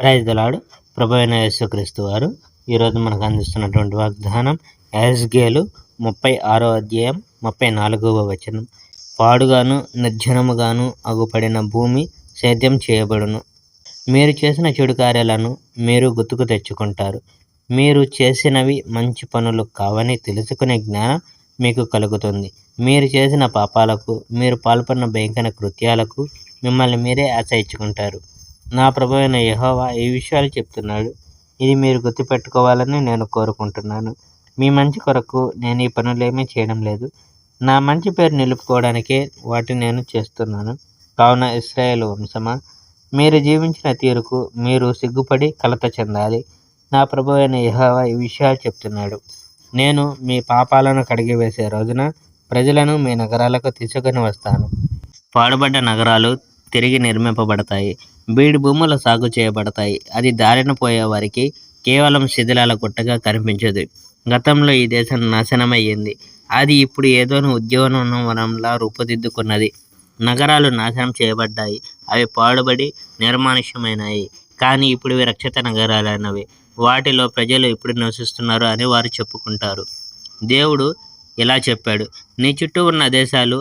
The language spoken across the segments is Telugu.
Praise the lord. ప్రభువైన యేసుక్రీస్తు వారు ఈరోజు మనకు అందిస్తున్నటువంటి వాగ్దానం యెహెజ్కేలు 36వ అధ్యాయం 34వ వచనం. పాడుగాను నిర్జనముగాను అగుపడిన భూమి సేద్యం చేయబడును. మీరు చేసిన చెడు కార్యాలను మీరు గుర్తుకు తెచ్చుకుంటారు. మీరు చేసినవి మంచి పనులు కావని తెలుసుకునే జ్ఞానం మీకు కలుగుతుంది. మీరు చేసిన పాపాలకు, మీరు పాల్పడిన భయంకర కృత్యాలకు మిమ్మల్ని మీరే ఆశ్రయించుకుంటారు. నా ప్రభువైన యెహోవా ఈ విషయాలు చెప్తున్నాడు. ఇది మీరు గుర్తుపెట్టుకోవాలని నేను కోరుకుంటున్నాను. మీ మంచి కొరకు నేను ఈ పనులేమీ చేయడం లేదు. నా మంచి పేరు నిలుపుకోవడానికే వాటిని నేను చేస్తున్నాను. కావున ఇశ్రాయేలు వంశమా, మీరు జీవించిన తీరుకు మీరు సిగ్గుపడి కలత చెందాలి. నా ప్రభువైన యెహోవా ఈ విషయాలు చెప్తున్నాడు. నేను మీ పాపాలను కడిగివేసే రోజున ప్రజలను మీ నగరాలకు తీసుకొని వస్తాను. పాడుబడ్డ నగరాలు తిరిగి నిర్మింపబడతాయి. బీడు భూములు సాగు చేయబడతాయి. అది దారిన పోయే వారికి కేవలం శిథిలాల గుట్టగా కనిపించదు. గతంలో ఈ దేశం నాశనమయ్యింది. అది ఇప్పుడు ఏదోను ఉద్యానవనంలా రూపుదిద్దుకున్నది. నగరాలు నాశనం చేయబడ్డాయి. అవి పాడుబడి నిర్మానుష్యమైనాయి. కానీ ఇప్పుడు ఇవి రక్షిత నగరాలైనవి. వాటిలో ప్రజలు ఇప్పుడు నివసిస్తున్నారు అని వారు చెప్పుకుంటారు. దేవుడు ఇలా చెప్పాడు, నీ చుట్టూ ఉన్న దేశాలు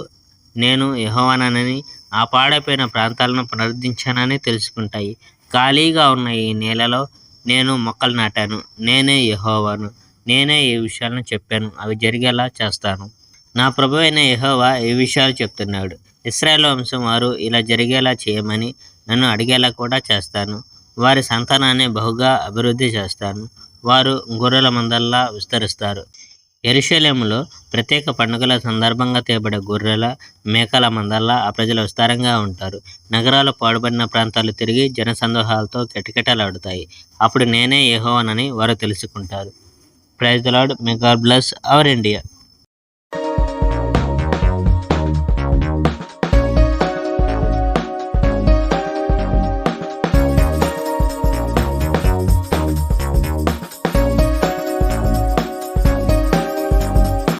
నేను యెహోవానని, ఆ పాడైపోయిన ప్రాంతాలను పునరుద్ధరించానని తెలుసుకుంటాయి. ఖాళీగా ఉన్న ఈ నేలలో నేను మొక్కలు నాటాను. నేనే యెహోవాను. నేనే ఈ విషయాలను చెప్పాను. అవి జరిగేలా చేస్తాను. నా ప్రభువైన యెహోవా ఈ విషయాలు చెప్తున్నాడు. ఇశ్రాయేలు వంశం వారు ఇలా జరిగేలా చేయమని నన్ను అడిగేలా కూడా చేస్తాను. వారి సంతానాన్ని బహుగా అభివృద్ధి చేస్తాను. వారు గొర్రెల మందల్లా విస్తరిస్తారు. యెరూషలేములో ప్రత్యేక పండుగల సందర్భంగా తేబడే గొర్రెల, మేకల మందల్లా ఆ ప్రజలు విస్తారంగా ఉంటారు. నగరాలు పాడుబడిన ప్రాంతాలు తిరిగి జనసందోహాలతో కిటకిటలాడుతాయి. అప్పుడు నేనే యెహోవానని వారు తెలుసుకుంటారు. Praise the Lord. May God bless our India.